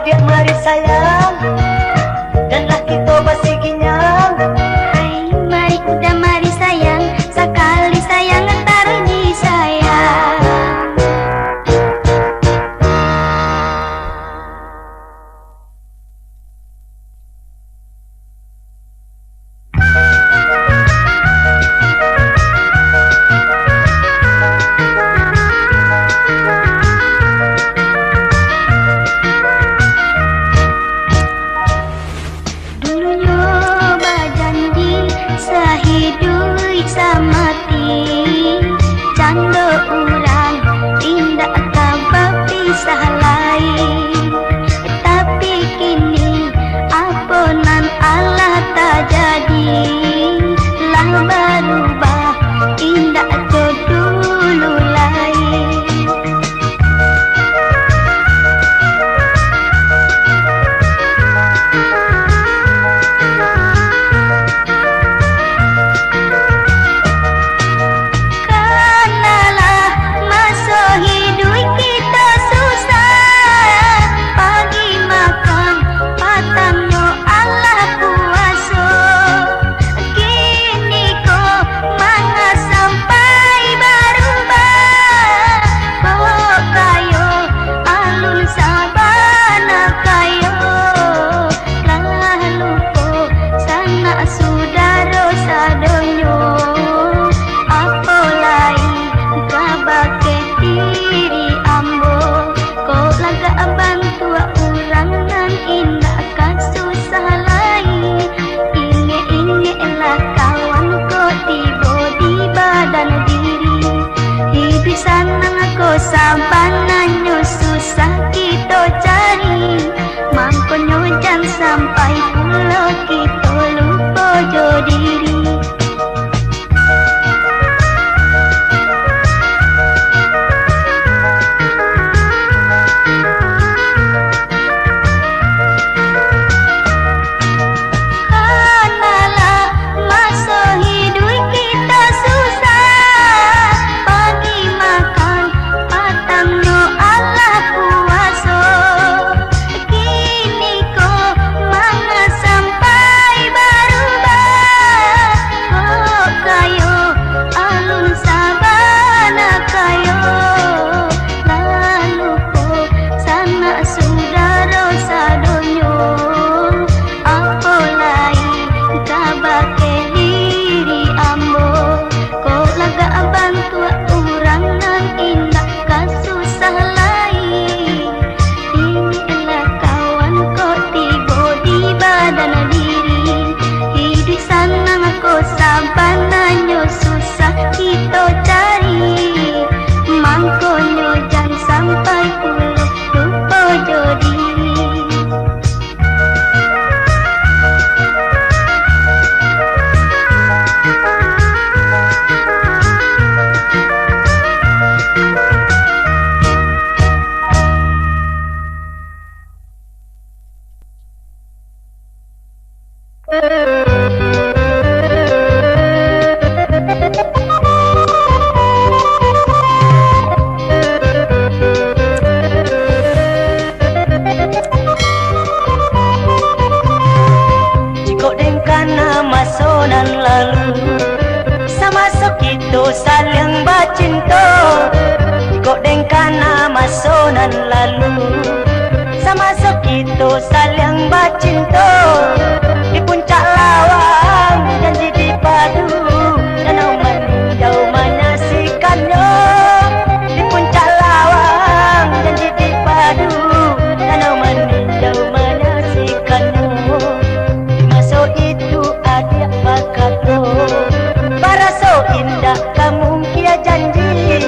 tiap mari sayang, danlah kita basiginya. Hai mari udah mari sayang, sekali sayang taruh di sayang. Sabananyo susah kita cari, mangkonyo jangan sampai pulau kita lupa jo diri. Saling bacinta, kok dengkana masonan lalu. Sama kita saling bacinta, di puncak lawang janji dipadu, danau meninjau menyaksikannya. Di puncak lawang janji dipadu, danau meninjau menyaksikannya. Di masa itu adik bakatku, baraso indah kamu kia janji.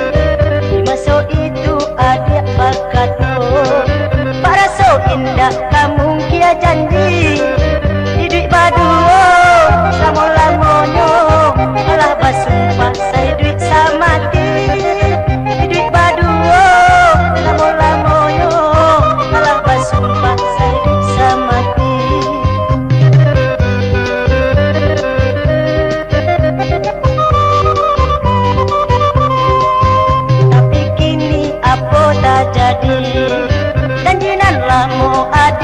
Di masa itu adik bakatku, baraso indah kamu kia janji. Hidup badua sama lamonyo, malah basumpah saya duit samati. Hidup badua sama lamonyo, malah basumpah saya duit samati. Tapi kini apa tak jadi, janjinan lamo ada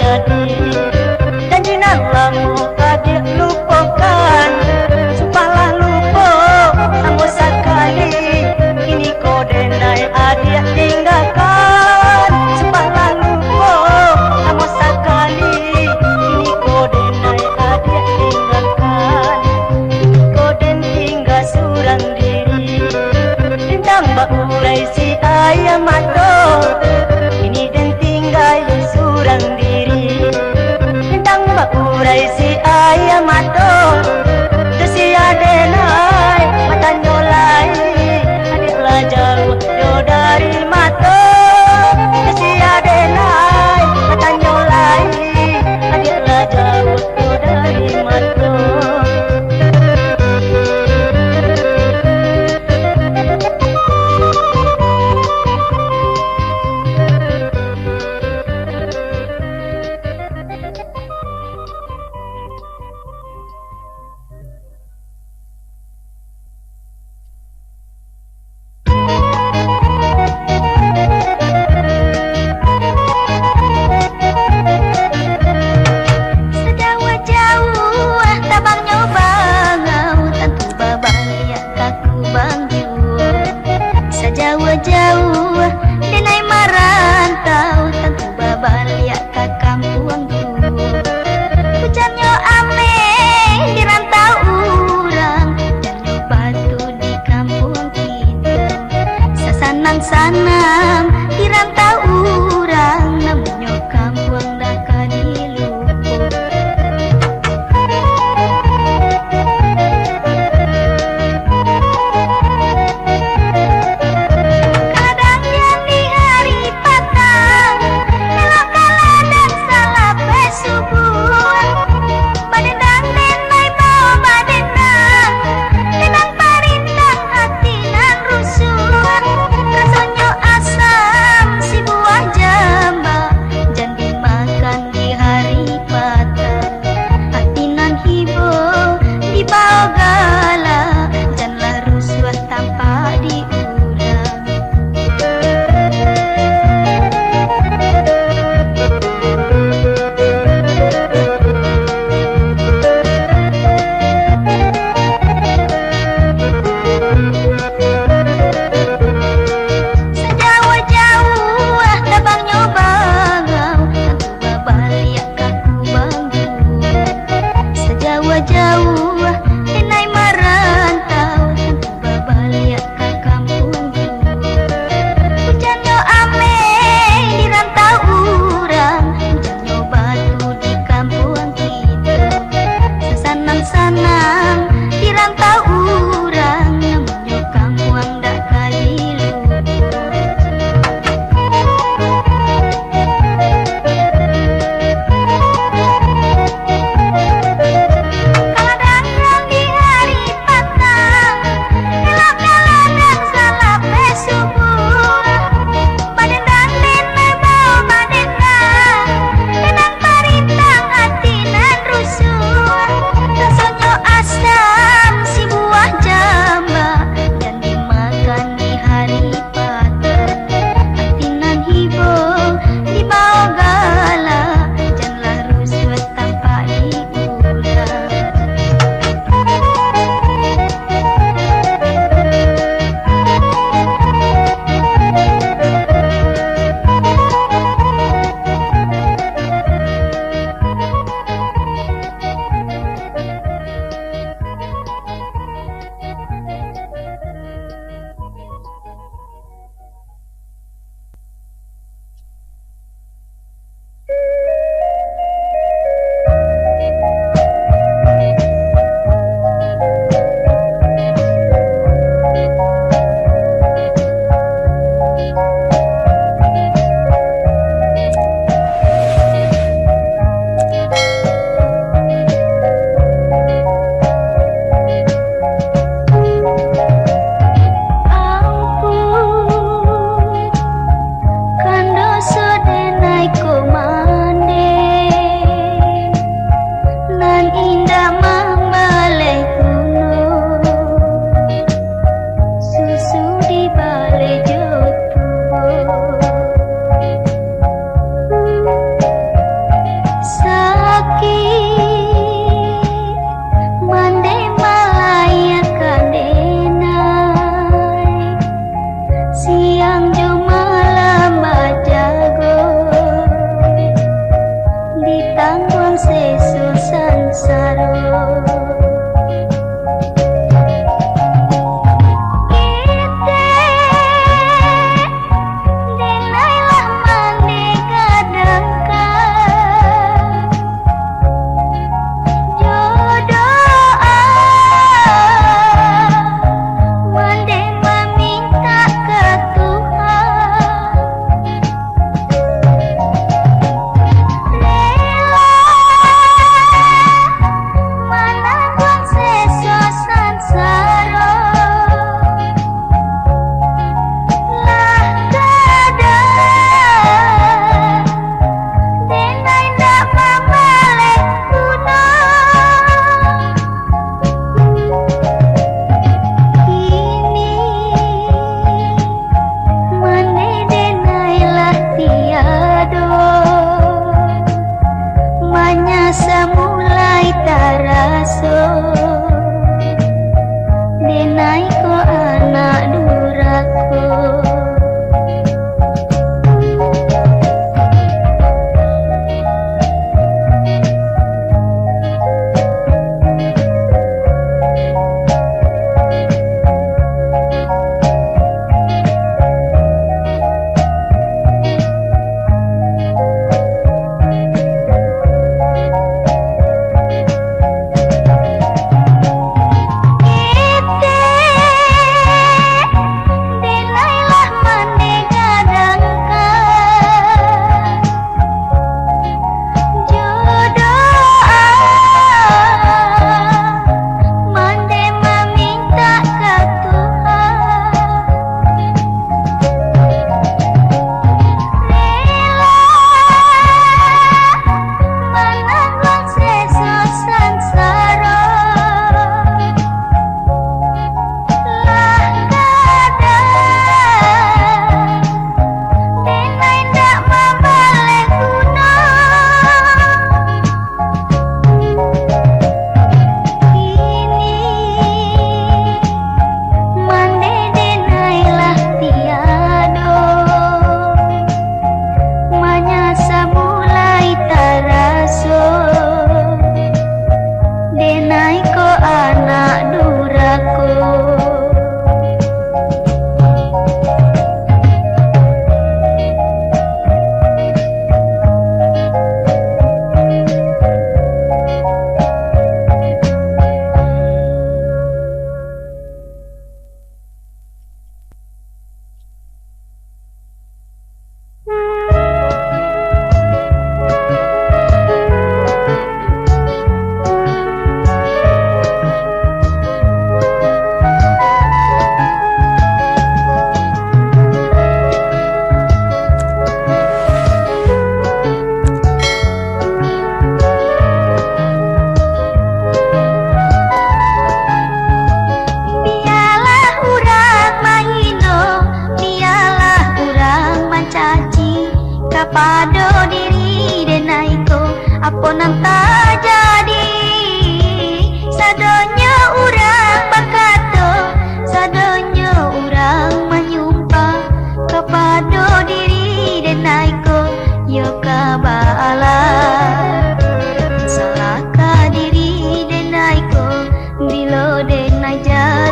jadi. Janji nalamu adik lupakan, sumpahlah lupa sama sekali. Kini kau denai adik tinggalkan, sumpahlah lupa sama sekali. Kini kau denai adik tinggalkan, kau den tinggal surang diri. Dendang baulai si ayam mato, ini den tinggal surang diri.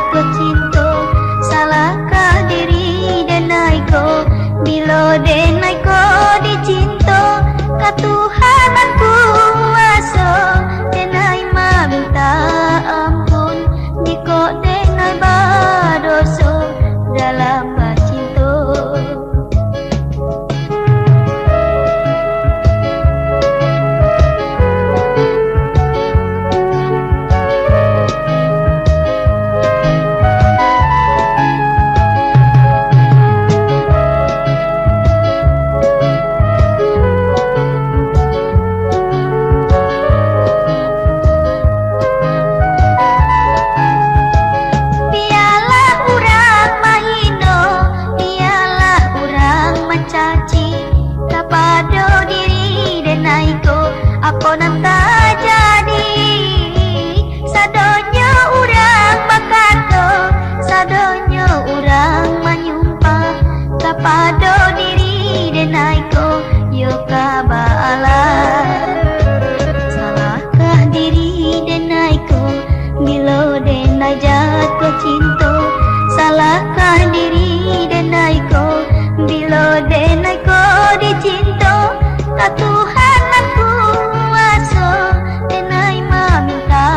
jatuh cinta. Salahkah diri denai ko bila denai ko dicinta. Katuhanan kuasa denai ma minta ampun. Jika denai berdosa dalam bercinta. Apa nan tak jadi sadonya urang bakato, sadonya urang menyumpah kepada diri denaiko yo kabala. Salahkah diri denaiko bila denai jatuh cinta. Salahkah diri denaiko bila denaiko dicinta. Tuhan aku denai ma minta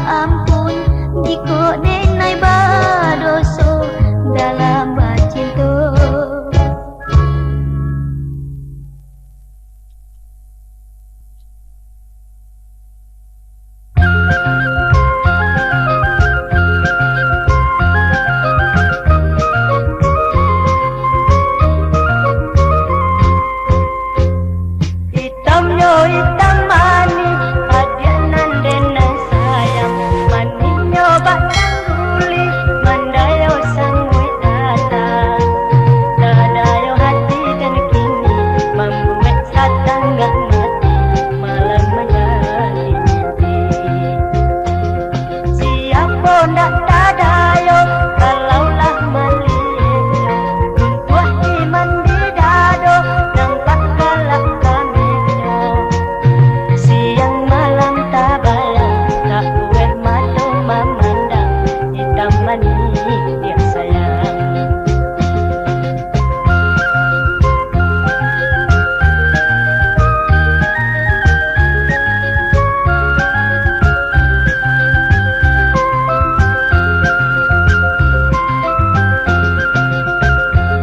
ampun. Jika denai berdosa dalam bercinta. Hitam manis adianan denai sayang. Maninyo batang guli mandayo sangui datang. Dadayo hati dan kini membuat satangga mati malam menjadi mimpi. Siapa nak tadayo kalaulah melihatnya. Runtuh iman di dado nampak galak kaminya. Siang malam tak bayang, tak uwer mata memandang. Hitam manis dia sayang.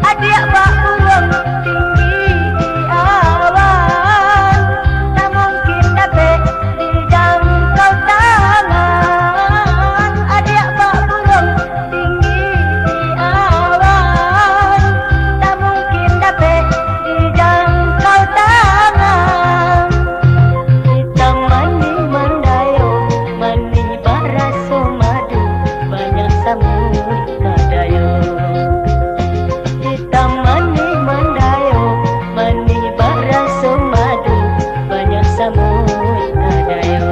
Adik bak burung tinggi di awan, tak mungkin dapat dijangkau tangan. Adik bak burung tinggi di awan, tak mungkin dapat dijangkau tangan. Hitam manis mandayo, manis berasa madu, banyak samui kadayo. Hitam manis mandayo, manis berasa madu, banyak samui kadayo.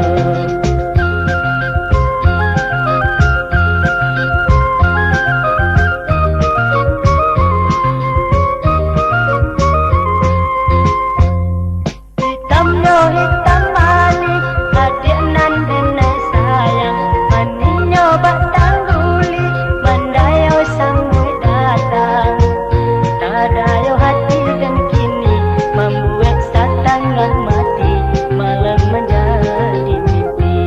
Hitamnya hitam manis adianan denai sayang. Maninyo batang guli mandayo sangui datang. Tadayo hati dan kini membuat satangga mati malam menjadi mimpi.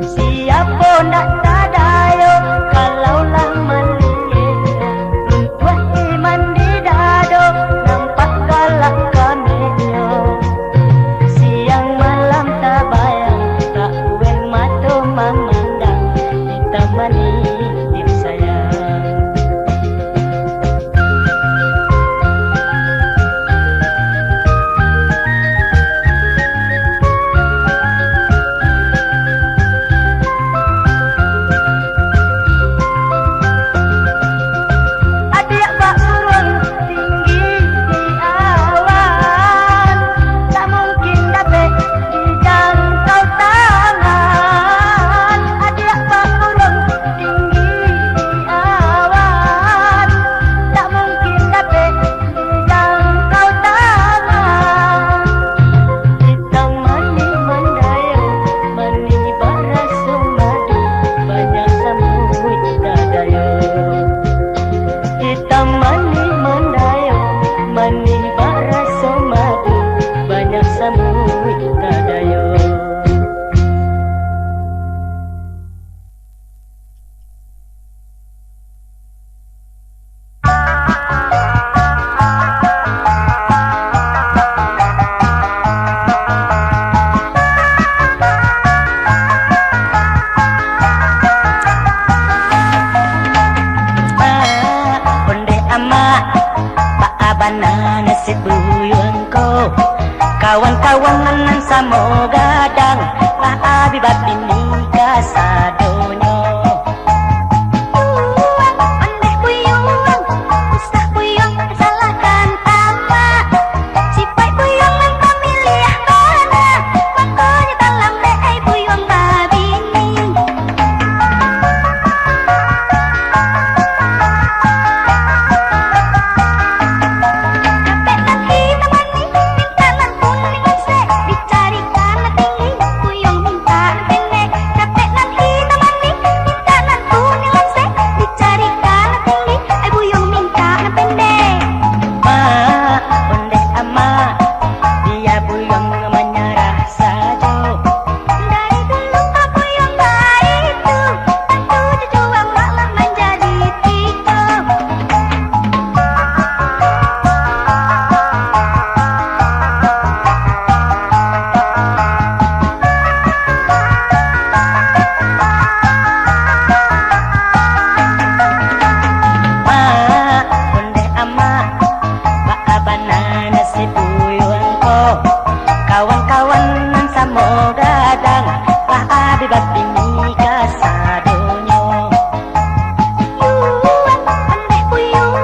Siapa nak tadayo kalaulah melihatnya. Runtuh iman di dado nampak galak kaminya. Siang malam tak bayang, tak uwer mata memandang. Hitam manis dia sayang. Adik bak burung tinggi di awan, tak mungkin dapat dijangkau tangan. Adik bak burung tinggi samo gadang lah abi babi nikah sadonyo. Ondeh buyung, usah buyung salahkan ama. Si pai buyung nang pamiliah mana, makanya dalam leai buyung babini. Capek nan hitam ni, minta nan kuning se, dicarikan nan tinggi, buyung minta nan pendek. Capek nan hitam ni, minta nan kuning se, dicarikan nan tinggi, buyung minta nan pendek. Ma ondeh ama dia buyung menyerah saja. Dari dulu kau buyung baik tu, tentu jujuang malah menjadi tikung. Ma ondeh ama baabanana si buyung ko kawan-kawan nan samo gadang lah abi babi nikah sadonyo. Ondeh buyung,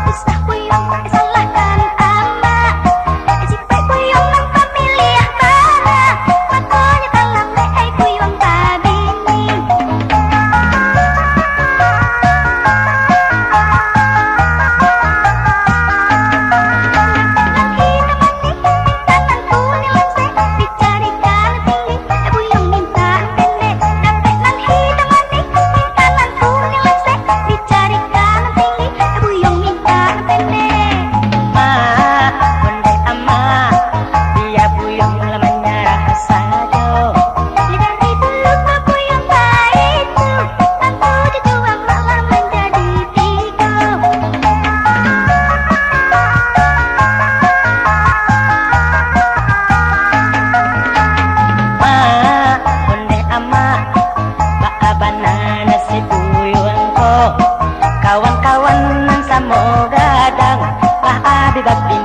usah buyung salahkan ama. Si pai buyung nang pamiliah mana, makanya dalam leai buyung babini. Ma ondeh ama dia buyung menyerah saja. Ma ondeh ama baabanana si buyung ko kawan-kawan nan samo gadang lah abi babi